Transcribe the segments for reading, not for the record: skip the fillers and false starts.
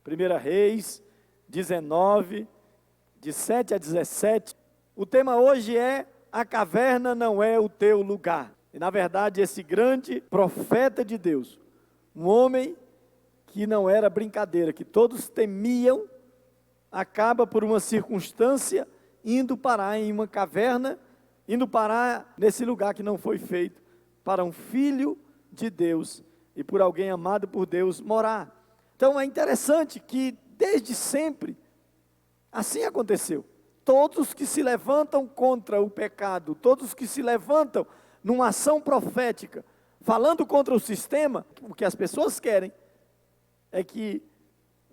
1 Reis 19, de 7 a 17. O tema hoje é: a caverna não é o teu lugar. E na verdade esse grande profeta de Deus, um homem que não era brincadeira, que todos temiam, acaba por uma circunstância indo parar em uma caverna, indo parar nesse lugar que não foi feito para um filho de Deus e por alguém amado por Deus morar. Então é interessante que desde sempre assim aconteceu. Todos que se levantam contra o pecado, todos que se levantam numa ação profética, falando contra o sistema, o que as pessoas querem é que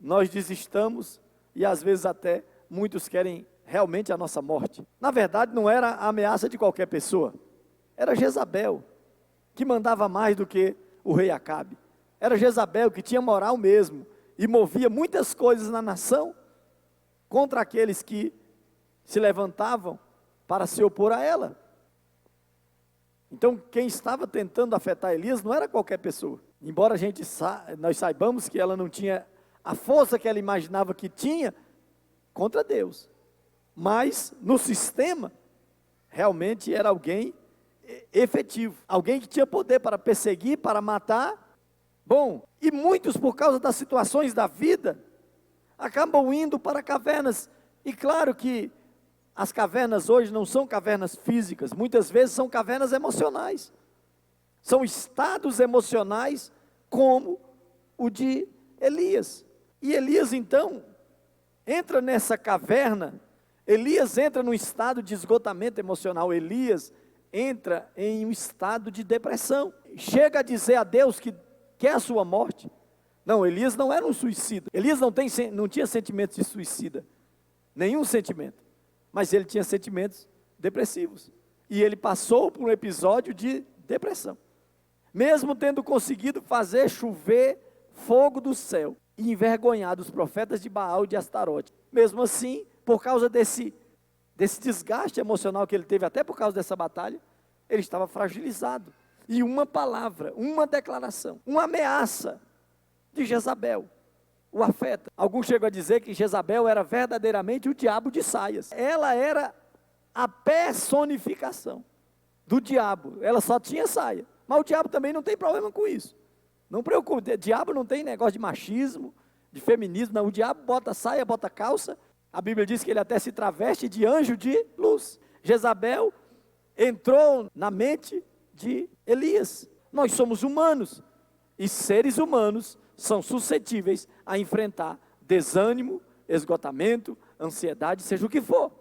nós desistamos e às vezes até muitos querem realmente a nossa morte. Na verdade não era a ameaça de qualquer pessoa, era Jezabel, que mandava mais do que o rei Acabe. Era Jezabel que tinha moral mesmo e movia muitas coisas na nação contra aqueles que se levantavam para se opor a ela. Então quem estava tentando afetar Elias não era qualquer pessoa. Embora nós saibamos que ela não tinha a força que ela imaginava que tinha contra Deus. Mas no sistema, realmente era alguém efetivo. Alguém que tinha poder para perseguir, para matar. Bom, e muitos por causa das situações da vida, acabam indo para cavernas. E claro que as cavernas hoje não são cavernas físicas, muitas vezes são cavernas emocionais. São estados emocionais como o de Elias. E Elias então entra nessa caverna, Elias entra num estado de esgotamento emocional, Elias entra em um estado de depressão. Chega a dizer a Deus que quer a sua morte. Não, Elias não era um suicida. Elias não tinha sentimentos de suicida. Nenhum sentimento. Mas ele tinha sentimentos depressivos. E ele passou por um episódio de depressão. Mesmo tendo conseguido fazer chover fogo do céu e envergonhar os profetas de Baal e de Astarote. Mesmo assim, por causa desse desgaste emocional que ele teve, até por causa dessa batalha, ele estava fragilizado. E uma palavra, uma declaração, uma ameaça de Jezabel o afeta. Alguns chegam a dizer que Jezabel era verdadeiramente o diabo de saias. Ela era a personificação do diabo. Ela só tinha saia. Mas o diabo também não tem problema com isso. Não preocupe, o diabo não tem negócio de machismo, de feminismo, não. O diabo bota saia, bota calça. A Bíblia diz que ele até se traveste de anjo de luz. Jezabel entrou na mente de Elias. Nós somos humanos e seres humanos são suscetíveis a enfrentar desânimo, esgotamento, ansiedade, seja o que for.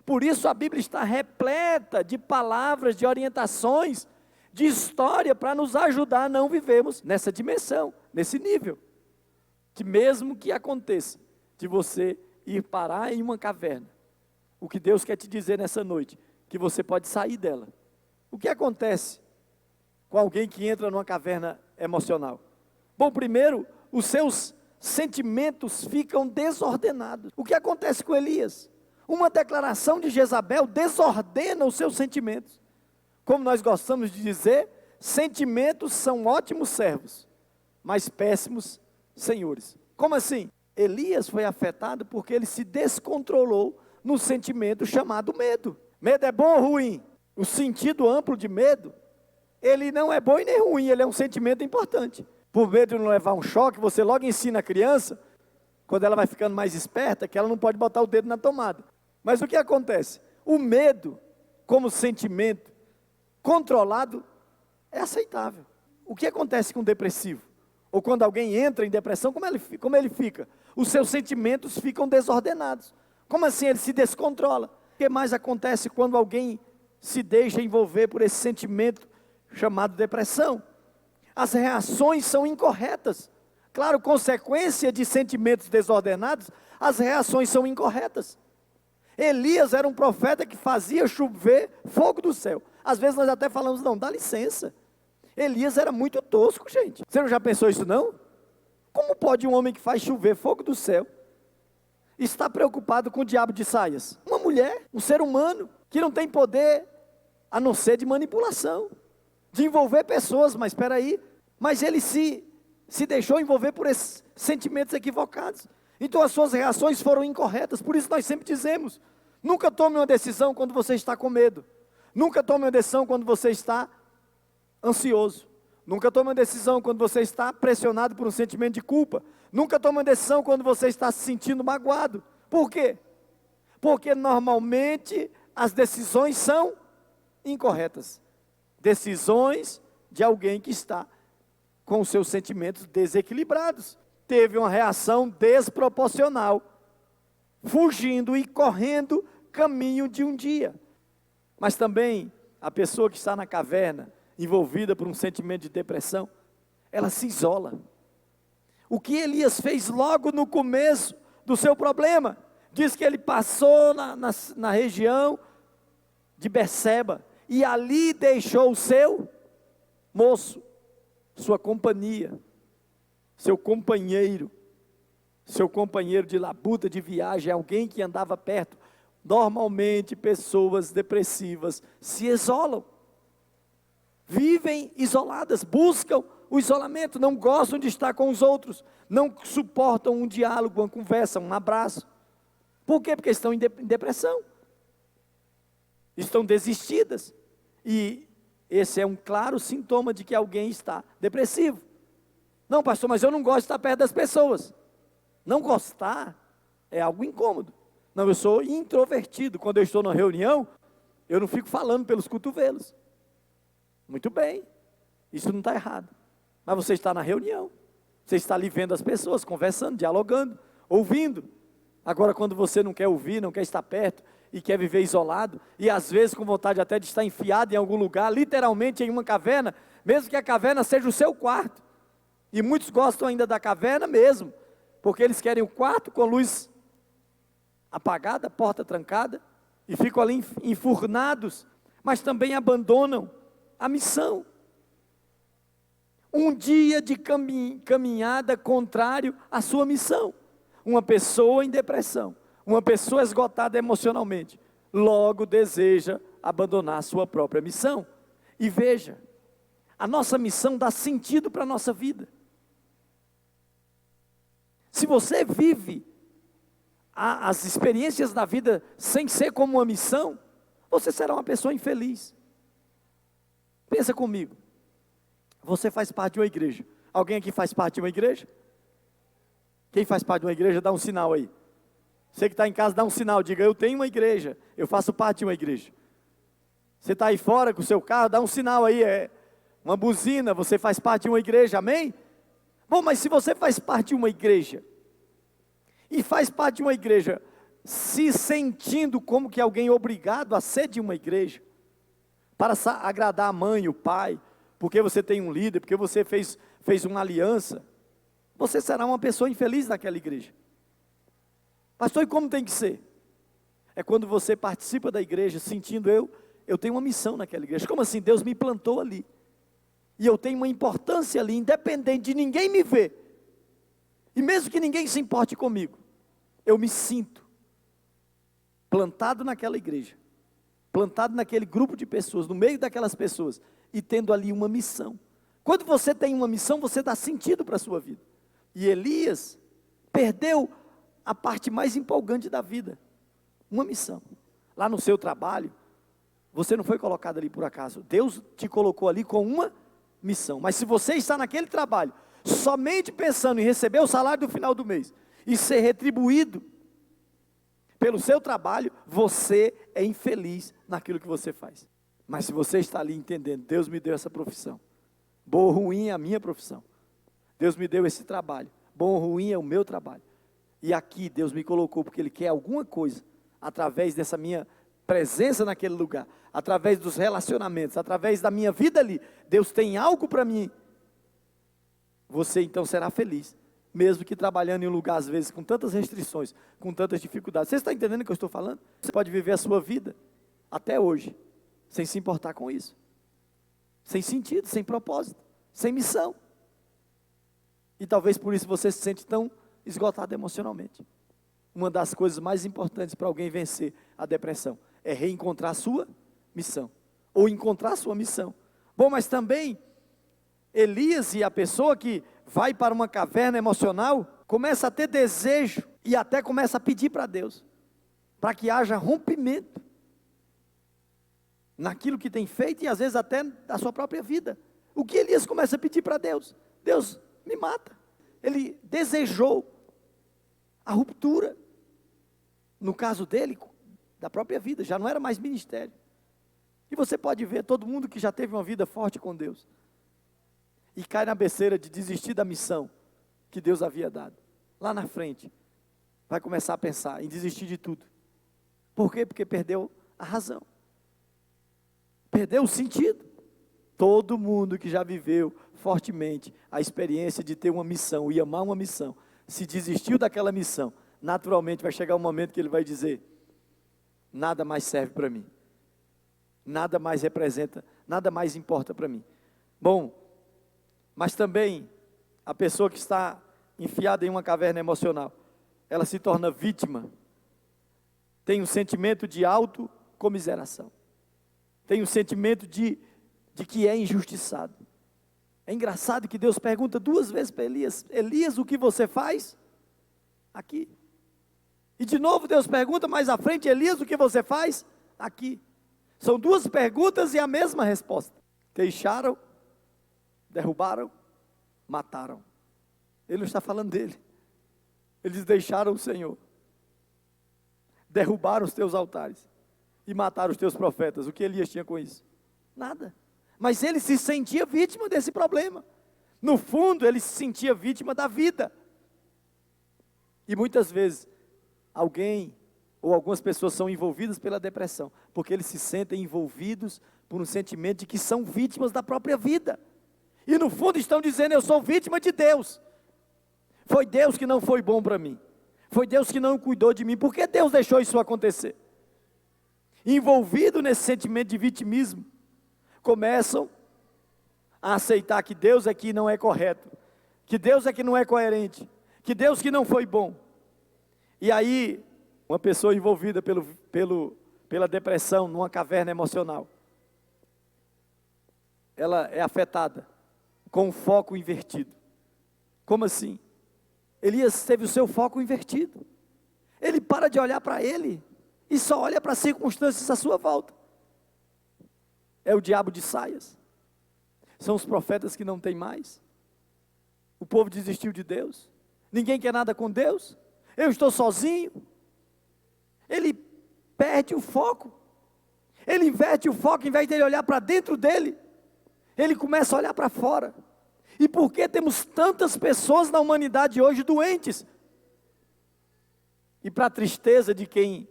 Por isso a Bíblia está repleta de palavras, de orientações, de história para nos ajudar a não vivermos nessa dimensão, nesse nível. Que mesmo que aconteça de você ir parar em uma caverna, o que Deus quer te dizer nessa noite, que você pode sair dela. O que acontece com alguém que entra numa caverna emocional? Bom, primeiro, os seus sentimentos ficam desordenados. O que acontece com Elias? Uma declaração de Jezabel desordena os seus sentimentos. Como nós gostamos de dizer, sentimentos são ótimos servos, mas péssimos senhores. Como assim? Elias foi afetado porque ele se descontrolou no sentimento chamado medo. Medo é bom ou ruim? O sentido amplo de medo, ele não é bom e nem ruim, ele é um sentimento importante. Por medo de não levar um choque, você logo ensina a criança, quando ela vai ficando mais esperta, que ela não pode botar o dedo na tomada. Mas o que acontece? O medo, como sentimento controlado, é aceitável. O que acontece com o depressivo? Ou quando alguém entra em depressão, como ele fica? Os seus sentimentos ficam desordenados. Como assim? Ele se descontrola. O que mais acontece quando alguém se deixa envolver por esse sentimento chamado depressão? As reações são incorretas. Claro, consequência de sentimentos desordenados, as reações são incorretas. Elias era um profeta que fazia chover fogo do céu. Às vezes nós até falamos, não, dá licença. Elias era muito tosco, gente. Você não já pensou isso, não? Como pode um homem que faz chover fogo do céu estar preocupado com o diabo de saias? Uma mulher, um ser humano, que não tem poder a não ser de manipulação, de envolver pessoas, mas espera aí. Mas ele se se deixou envolver por esses sentimentos equivocados. Então as suas reações foram incorretas. Por isso nós sempre dizemos: nunca tome uma decisão quando você está com medo. Nunca tome uma decisão quando você está ansioso. Nunca tome uma decisão quando você está pressionado por um sentimento de culpa. Nunca tome uma decisão quando você está se sentindo magoado. Por quê? Porque normalmente as decisões são incorretas. Decisões de alguém que está com os seus sentimentos desequilibrados. Teve uma reação desproporcional, fugindo e correndo caminho de um dia. Mas também a pessoa que está na caverna, envolvida por um sentimento de depressão, ela se isola. O que Elias fez logo no começo do seu problema, diz que ele passou na região de Berseba, e ali deixou o seu moço, sua companhia, seu companheiro de labuta, de viagem, alguém que andava perto. Normalmente pessoas depressivas se isolam, vivem isoladas, buscam o isolamento, não gostam de estar com os outros, não suportam um diálogo, uma conversa, um abraço. Por quê? Porque estão em depressão, estão desistidas, e esse é um claro sintoma de que alguém está depressivo. Não, pastor, mas eu não gosto de estar perto das pessoas. Não gostar é algo incômodo. Não, eu sou introvertido. Quando eu estou na reunião, eu não fico falando pelos cotovelos. Muito bem, isso não está errado. Mas você está na reunião, você está ali vendo as pessoas, conversando, dialogando, ouvindo. Agora, quando você não quer ouvir, não quer estar perto e quer viver isolado, e às vezes com vontade até de estar enfiado em algum lugar, literalmente em uma caverna, mesmo que a caverna seja o seu quarto. E muitos gostam ainda da caverna mesmo, porque eles querem o quarto com luz apagada, porta trancada, e ficam ali enfurnados, mas também abandonam a missão. Um dia de caminhada contrário à sua missão. Uma pessoa em depressão, uma pessoa esgotada emocionalmente, logo deseja abandonar a sua própria missão. E veja, a nossa missão dá sentido para a nossa vida. Se você vive as experiências da vida sem ser como uma missão, você será uma pessoa infeliz. Pensa comigo, você faz parte de uma igreja. Alguém aqui faz parte de uma igreja? Quem faz parte de uma igreja, dá um sinal aí. Você que está em casa, dá um sinal, diga: eu tenho uma igreja, eu faço parte de uma igreja. Você está aí fora com o seu carro, dá um sinal aí, uma buzina, você faz parte de uma igreja, amém? Bom, mas se você faz parte de uma igreja, e faz parte de uma igreja, se sentindo como que alguém obrigado a ser de uma igreja, para agradar a mãe, o pai, porque você tem um líder, porque você fez uma aliança, você será uma pessoa infeliz naquela igreja. Pastor, e como tem que ser? É quando você participa da igreja, sentindo eu tenho uma missão naquela igreja. Como assim? Deus me plantou ali, e eu tenho uma importância ali, independente de ninguém me ver, e mesmo que ninguém se importe comigo, eu me sinto plantado naquela igreja, plantado naquele grupo de pessoas, no meio daquelas pessoas, e tendo ali uma missão. Quando você tem uma missão, você dá sentido para a sua vida. E Elias perdeu a parte mais empolgante da vida, uma missão. Lá no seu trabalho, você não foi colocado ali por acaso, Deus te colocou ali com uma missão. Mas se você está naquele trabalho, somente pensando em receber o salário do final do mês, e ser retribuído pelo seu trabalho, você é infeliz naquilo que você faz. Mas se você está ali entendendo, Deus me deu essa profissão, bom ou ruim é a minha profissão, Deus me deu esse trabalho, bom ou ruim é o meu trabalho, e aqui Deus me colocou porque Ele quer alguma coisa, através dessa minha presença naquele lugar, através dos relacionamentos, através da minha vida ali, Deus tem algo para mim, você então será feliz, mesmo que trabalhando em um lugar às vezes com tantas restrições, com tantas dificuldades. Você está entendendo o que eu estou falando? Você pode viver a sua vida, até hoje, sem se importar com isso, sem sentido, sem propósito, sem missão, e talvez por isso você se sente tão esgotado emocionalmente. Uma das coisas mais importantes para alguém vencer a depressão, é reencontrar a sua missão, ou encontrar a sua missão. Bom, mas também, Elias e a pessoa que vai para uma caverna emocional, começa a ter desejo e até começa a pedir para Deus, para que haja rompimento naquilo que tem feito e às vezes até da sua própria vida. O que Elias começa a pedir para Deus? Deus, me mata. Ele desejou a ruptura, no caso dele, da própria vida, já não era mais ministério. E você pode ver todo mundo que já teve uma vida forte com Deus e cai na besteira de desistir da missão que Deus havia dado. Lá na frente, vai começar a pensar em desistir de tudo. Por quê? Porque perdeu a razão. Perdeu o sentido. Todo mundo que já viveu fortemente a experiência de ter uma missão e amar uma missão, se desistiu daquela missão, naturalmente vai chegar um momento que ele vai dizer, nada mais serve para mim. Nada mais representa, nada mais importa para mim. Bom, mas também a pessoa que está enfiada em uma caverna emocional, ela se torna vítima, tem um sentimento de autocomiseração, tem um sentimento de que é injustiçado. É engraçado que Deus pergunta 2 vezes para Elias, Elias, o que você faz aqui? E de novo Deus pergunta mais à frente, Elias, o que você faz aqui? São 2 perguntas e a mesma resposta. Deixaram, derrubaram, mataram. Ele não está falando dele. Eles deixaram o Senhor. Derrubaram os teus altares. E mataram os teus profetas. O que Elias tinha com isso? Nada. Mas ele se sentia vítima desse problema. No fundo, ele se sentia vítima da vida. E muitas vezes, alguém ou algumas pessoas são envolvidas pela depressão, porque eles se sentem envolvidos por um sentimento de que são vítimas da própria vida. E no fundo estão dizendo, eu sou vítima de Deus. Foi Deus que não foi bom para mim. Foi Deus que não cuidou de mim. Por que Deus deixou isso acontecer? Envolvido nesse sentimento de vitimismo, começam a aceitar que Deus é que não é correto, que Deus é que não é coerente, que Deus que não foi bom. E aí, uma pessoa envolvida pela depressão, numa caverna emocional, ela é afetada com o foco invertido. Como assim? Elias teve o seu foco invertido. Ele para de olhar para ele e só olha para as circunstâncias à sua volta. É o diabo de saias. São os profetas que não tem mais. O povo desistiu de Deus. Ninguém quer nada com Deus. Eu estou sozinho. Ele perde o foco. Ele inverte o foco, em vez de ele olhar para dentro dele, ele começa a olhar para fora. E por que temos tantas pessoas na humanidade hoje doentes? E para a tristeza de quem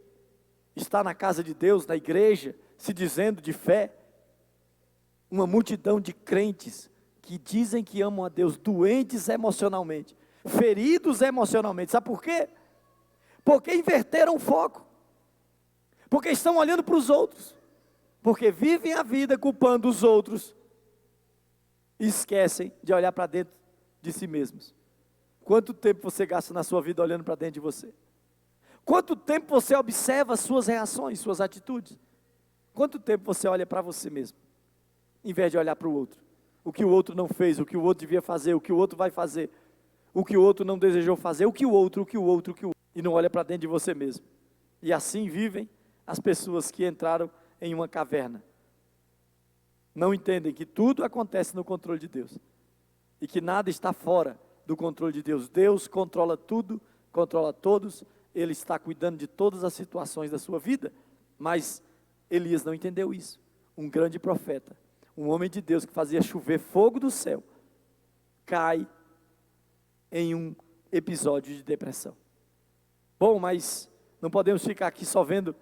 está na casa de Deus, na igreja, se dizendo de fé, uma multidão de crentes que dizem que amam a Deus, doentes emocionalmente, feridos emocionalmente. Sabe por quê? Porque inverteram o foco. Porque estão olhando para os outros. Porque vivem a vida culpando os outros. E esquecem de olhar para dentro de si mesmos. Quanto tempo você gasta na sua vida olhando para dentro de você? Quanto tempo você observa as suas reações, suas atitudes? Quanto tempo você olha para você mesmo? Em vez de olhar para o outro. O que o outro não fez, o que o outro devia fazer, o que o outro vai fazer. O que o outro não desejou fazer, o que o outro. E não olha para dentro de você mesmo. E assim vivem as pessoas que entraram em uma caverna. Não entendem que tudo acontece no controle de Deus. E que nada está fora do controle de Deus. Deus controla tudo, controla todos. Ele está cuidando de todas as situações da sua vida. Mas Elias não entendeu isso. Um grande profeta, um homem de Deus que fazia chover fogo do céu, cai em um episódio de depressão. Bom, mas não podemos ficar aqui só vendo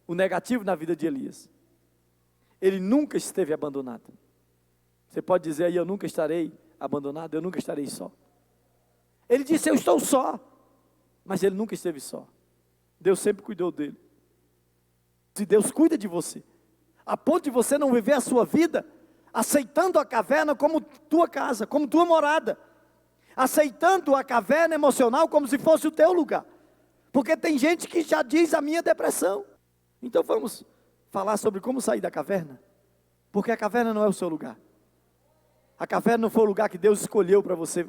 o negativo na vida de Elias. Ele nunca esteve abandonado. Você pode dizer aí, eu nunca estarei abandonado, eu nunca estarei só. Ele disse, eu estou só. Mas ele nunca esteve só. Deus sempre cuidou dele. Se Deus cuida de você, a ponto de você não viver a sua vida aceitando a caverna como tua casa, como tua morada, aceitando a caverna emocional como se fosse o teu lugar. Porque tem gente que já diz a minha depressão. Então vamos falar sobre como sair da caverna. Porque a caverna não é o seu lugar. A caverna não foi o lugar que Deus escolheu para você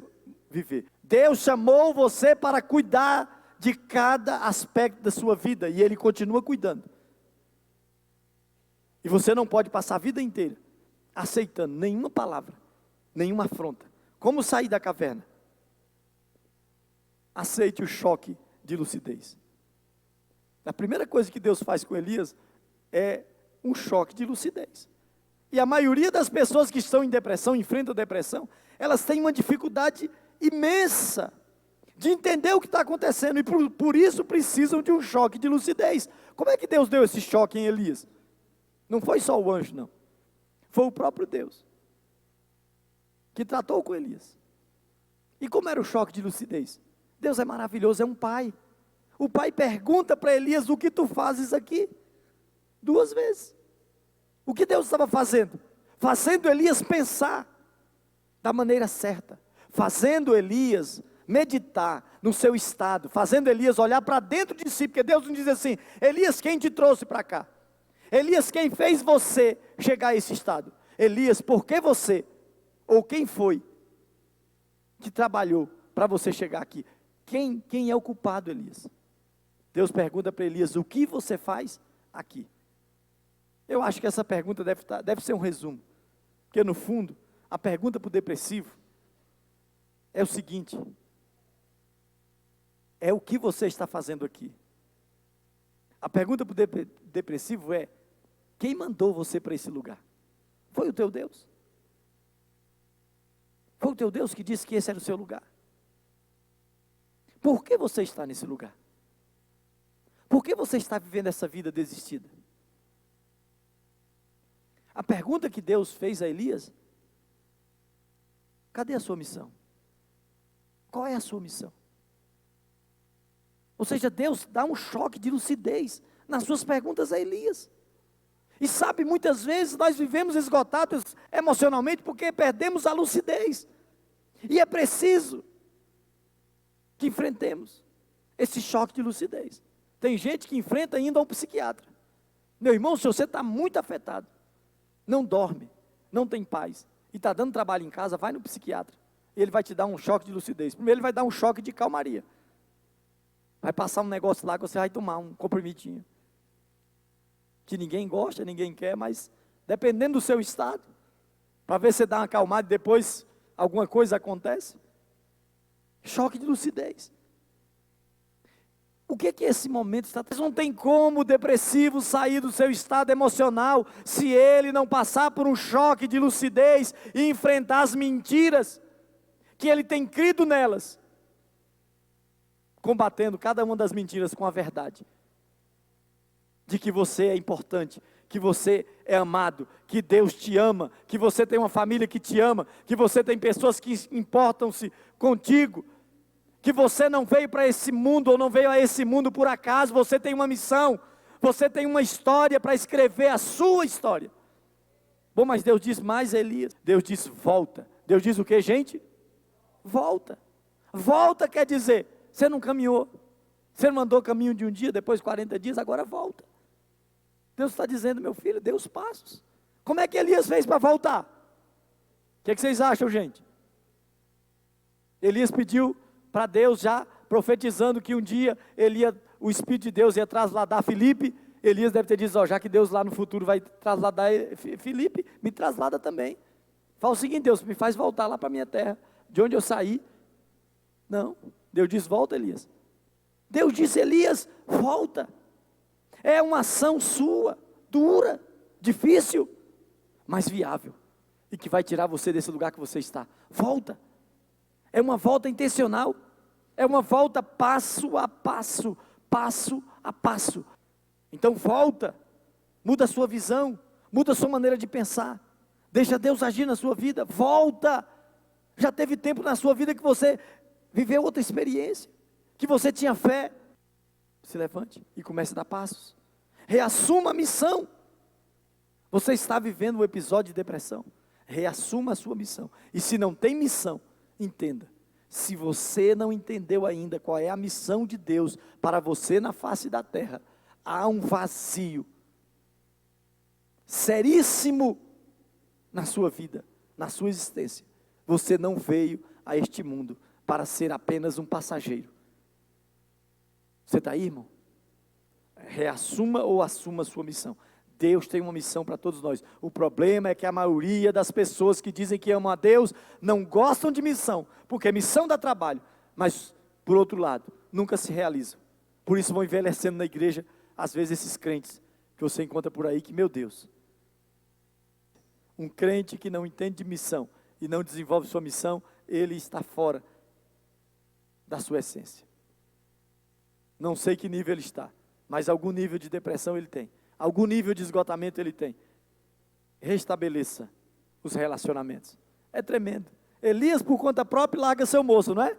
viver. Deus chamou você para cuidar de cada aspecto da sua vida, e Ele continua cuidando. E você não pode passar a vida inteira aceitando nenhuma palavra, nenhuma afronta. Como sair da caverna? Aceite o choque de lucidez. A primeira coisa que Deus faz com Elias é um choque de lucidez. E a maioria das pessoas que estão em depressão, enfrentam depressão, elas têm uma dificuldade imensa de entender o que está acontecendo, e por isso precisam de um choque de lucidez. Como é que Deus deu esse choque em Elias? Não foi só o anjo, não. Foi o próprio Deus que tratou com Elias. E como era o choque de lucidez? Deus é maravilhoso, é um pai. O pai pergunta para Elias: o que tu fazes aqui? 2 vezes. O que Deus estava fazendo? Fazendo Elias pensar da maneira certa, fazendo Elias meditar no seu estado, fazendo Elias olhar para dentro de si, porque Deus não diz assim: Elias, quem te trouxe para cá? Elias, quem fez você chegar a esse estado? Elias, por que você, ou quem foi que trabalhou para você chegar aqui? Quem é o culpado, Elias? Deus pergunta para Elias: o que você faz aqui? Eu acho que essa pergunta deve ser um resumo, porque no fundo, a pergunta para o depressivo é o seguinte: é o que você está fazendo aqui? A pergunta para o depressivo é: quem mandou você para esse lugar? Foi o teu Deus? Foi o teu Deus que disse que esse era o seu lugar? Por que você está nesse lugar? Por que você está vivendo essa vida desistida? A pergunta que Deus fez a Elias: cadê a sua missão? Qual é a sua missão? Ou seja, Deus dá um choque de lucidez nas suas perguntas a Elias. E sabe, muitas vezes nós vivemos esgotados emocionalmente porque perdemos a lucidez. E é preciso que enfrentemos esse choque de lucidez. Tem gente que enfrenta indo ao psiquiatra. Meu irmão, se você está muito afetado, não dorme, não tem paz, e está dando trabalho em casa, vai no psiquiatra. Ele vai te dar um choque de lucidez. Primeiro ele vai dar um choque de calmaria. Vai passar um negócio lá que você vai tomar um comprimidinho. Que ninguém gosta, ninguém quer, mas dependendo do seu estado, para ver se você dá uma acalmada e depois alguma coisa acontece. Choque de lucidez. O que é esse momento está? Não tem como o depressivo sair do seu estado emocional se ele não passar por um choque de lucidez e enfrentar as mentiras que ele tem crido nelas, combatendo cada uma das mentiras com a verdade de que você é importante, que você é amado, que Deus te ama, que você tem uma família que te ama, que você tem pessoas que importam-se contigo, que você não veio para esse mundo, ou não veio a esse mundo por acaso, você tem uma missão, você tem uma história para escrever a sua história. Bom, mas Deus diz mais, Elias, Deus diz volta. Deus diz o que, gente? Volta. Volta quer dizer, você não caminhou, você não andou caminho de um dia, depois 40 dias, agora volta. Deus está dizendo: meu filho, dê os passos. Como é que Elias fez para voltar? O que vocês acham, gente? Elias pediu para Deus, já profetizando que um dia o Espírito de Deus ia trasladar Filipe. Elias deve ter dito: já que Deus lá no futuro vai trasladar Filipe, me traslada também. Fala o seguinte: Deus, me faz voltar lá para a minha terra, de onde eu saí. Não, Deus diz: volta, Elias. Deus disse: Elias, volta. É uma ação sua, dura, difícil, mas viável, e que vai tirar você desse lugar que você está. Volta. É uma volta intencional, é uma volta passo a passo, passo a passo. Então volta, muda a sua visão, muda a sua maneira de pensar, deixa Deus agir na sua vida, volta. Já teve tempo na sua vida que você viveu outra experiência, que você tinha fé. Se levante e comece a dar passos, reassuma a missão. Você está vivendo um episódio de depressão, reassuma a sua missão. E se não tem missão, entenda: se você não entendeu ainda qual é a missão de Deus para você na face da terra, há um vazio seríssimo na sua vida, na sua existência. Você não veio a este mundo para ser apenas um passageiro. Você está aí, irmão? Reassuma ou assuma a sua missão. Deus tem uma missão para todos nós. O problema é que a maioria das pessoas que dizem que amam a Deus não gostam de missão, porque missão dá trabalho, mas, por outro lado, nunca se realizam. Por isso vão envelhecendo na igreja, às vezes esses crentes que você encontra por aí, que, meu Deus, um crente que não entende de missão e não desenvolve sua missão, ele está fora da sua essência. Não sei que nível ele está, mas algum nível de depressão ele tem, algum nível de esgotamento ele tem. Restabeleça os relacionamentos. É tremendo. Elias, por conta própria, larga seu moço, não é?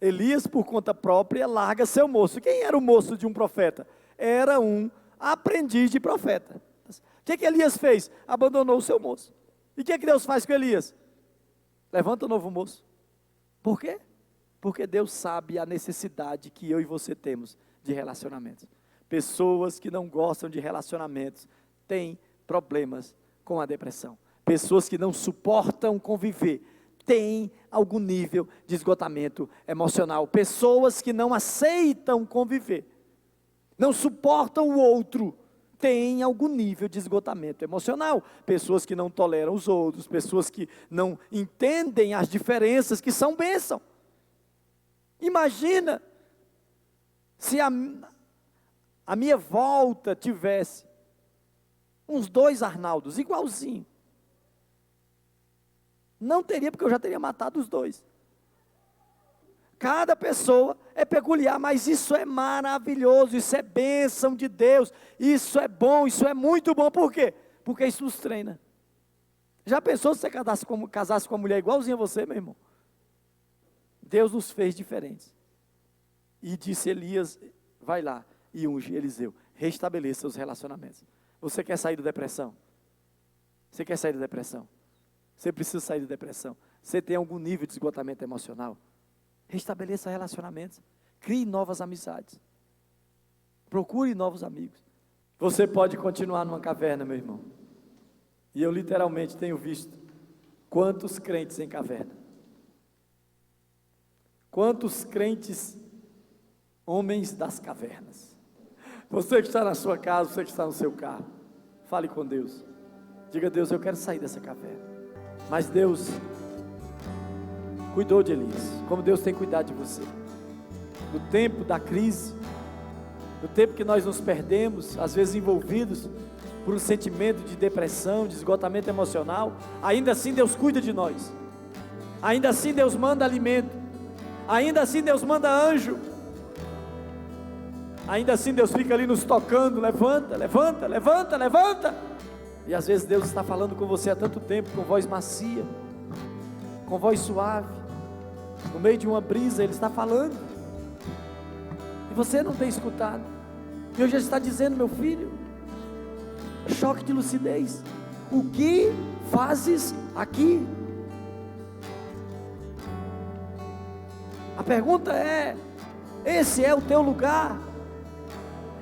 Elias, por conta própria, larga seu moço. Quem era o moço de um profeta? Era um aprendiz de profeta. O que Elias fez? Abandonou o seu moço. E o que Deus faz com Elias? Levanta o novo moço. Por quê? Porque Deus sabe a necessidade que eu e você temos de relacionamentos. Pessoas que não gostam de relacionamentos têm problemas com a depressão. Pessoas que não suportam conviver têm algum nível de esgotamento emocional. Pessoas que não aceitam conviver, não suportam o outro, têm algum nível de esgotamento emocional. Pessoas que não toleram os outros, pessoas que não entendem as diferenças que são bênção. Imagina se a minha volta tivesse uns 2 Arnaldos, igualzinho. Não teria, porque eu já teria matado os 2. Cada pessoa é peculiar, mas isso é maravilhoso, isso é bênção de Deus, isso é bom, isso é muito bom. Por quê? Porque isso nos treina. Já pensou se você casasse com uma mulher igualzinha a você, meu irmão? Deus nos fez diferentes. E disse Elias, vai lá e unge Eliseu, restabeleça os relacionamentos. Você quer sair da depressão? Você quer sair da depressão? Você precisa sair da depressão. Você tem algum nível de esgotamento emocional? Restabeleça relacionamentos. Crie novas amizades. Procure novos amigos. Você pode continuar numa caverna, meu irmão. E eu literalmente tenho visto quantos crentes em caverna. Quantos crentes, homens das cavernas. Você que está na sua casa, você que está no seu carro, fale com Deus. Diga a Deus, eu quero sair dessa caverna. Mas Deus cuidou de Elias, como Deus tem cuidado de você. No tempo da crise, no tempo que nós nos perdemos, às vezes envolvidos por um sentimento de depressão, de esgotamento emocional, ainda assim Deus cuida de nós. Ainda assim Deus manda alimento. Ainda assim Deus manda anjo. Ainda assim Deus fica ali nos tocando, levanta, levanta, levanta, levanta. E às vezes Deus está falando com você há tanto tempo, com voz macia, com voz suave, no meio de uma brisa Ele está falando, e você não tem escutado. E hoje Ele está dizendo, meu filho, choque de lucidez, o que fazes aqui? A pergunta é, esse é o teu lugar?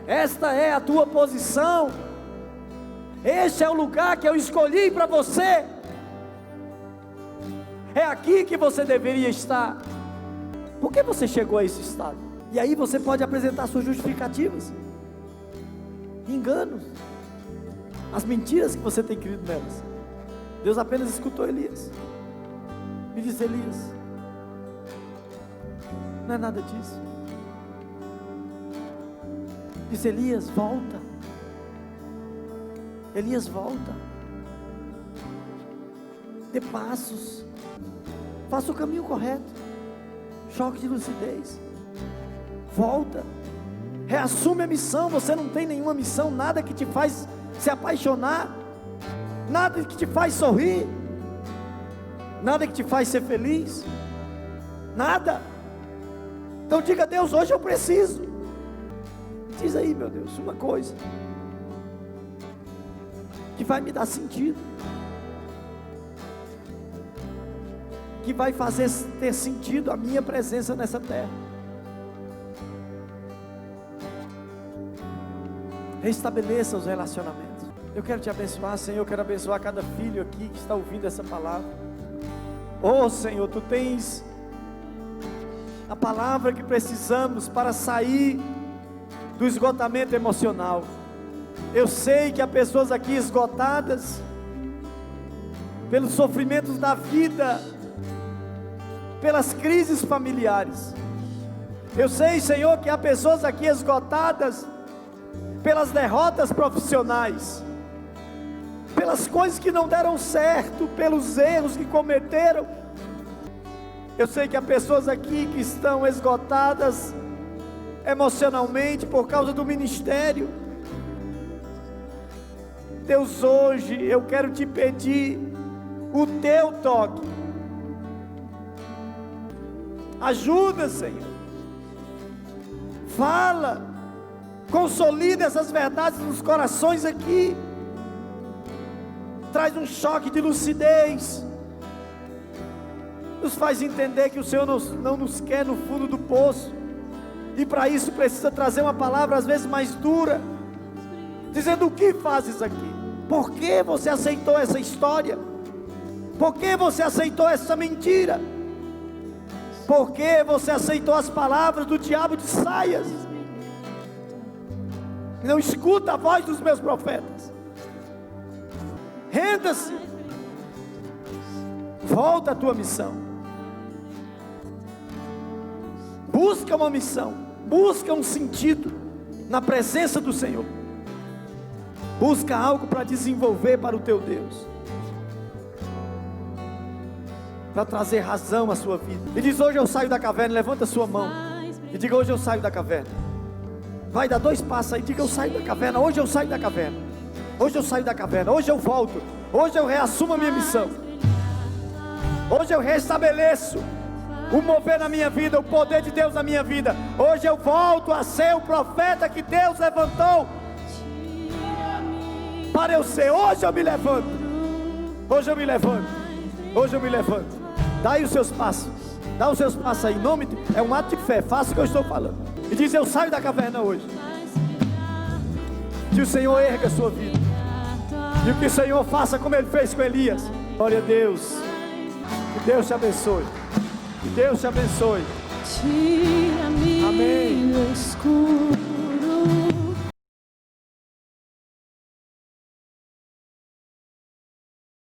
Esta é a tua posição? Este é o lugar que eu escolhi para você? É aqui que você deveria estar. Por que você chegou a esse estado? E aí você pode apresentar suas justificativas, enganos, as mentiras que você tem crido nelas. Deus apenas escutou Elias. Me disse, Elias, não é nada disso. Disse, Elias, volta. Elias, volta. Dê passos. Faça o caminho correto. Choque de lucidez. Volta. Reassume a missão. Você não tem nenhuma missão, nada que te faz se apaixonar, nada que te faz sorrir, nada que te faz ser feliz, nada. Então diga a Deus, hoje eu preciso. Diz aí, meu Deus, uma coisa que vai me dar sentido, que vai fazer ter sentido a minha presença nessa terra. Restabeleça os relacionamentos. Eu quero te abençoar, Senhor. Eu quero abençoar cada filho aqui que está ouvindo essa palavra. Oh Senhor, Tu tens a palavra que precisamos para sair do esgotamento emocional. Eu sei que há pessoas aqui esgotadas pelos sofrimentos da vida, pelas crises familiares. Eu sei, Senhor, que há pessoas aqui esgotadas pelas derrotas profissionais, pelas coisas que não deram certo, pelos erros que cometeram. Eu sei que há pessoas aqui que estão esgotadas emocionalmente por causa do ministério. Deus, hoje eu quero te pedir o teu toque. Ajuda, Senhor. Fala, consolida essas verdades nos corações aqui. Traz um choque de lucidez. Nos faz entender que o Senhor não nos quer no fundo do poço. E para isso precisa trazer uma palavra às vezes mais dura, dizendo: o que fazes aqui? Por que você aceitou essa história? Por que você aceitou essa mentira? Por que você aceitou as palavras do diabo de saias? Não escuta a voz dos meus profetas. Renda-se. Volta à tua missão. Busca uma missão. Busca um sentido na presença do Senhor. Busca algo para desenvolver para o teu Deus, para trazer razão à sua vida. E diz: hoje eu saio da caverna. Levanta a sua mão e diga: hoje eu saio da caverna. Vai dar 2 passos aí, diga: eu saio da caverna. Hoje eu saio da caverna. Hoje eu saio da caverna. Hoje eu volto. Hoje eu reassumo a minha missão. Hoje eu restabeleço o mover na minha vida, o poder de Deus na minha vida. Hoje eu volto a ser o profeta que Deus levantou para eu ser. Hoje eu me levanto. Hoje eu me levanto. Hoje eu me levanto. Dá aí os seus passos. Dá os seus passos aí. Em nome de... É um ato de fé. Faça o que eu estou falando. E diz: eu saio da caverna hoje. Que o Senhor erga a sua vida. E o que o Senhor faça como Ele fez com Elias. Glória a Deus. Que Deus te abençoe. Que Deus te abençoe. Tira-me do escuro.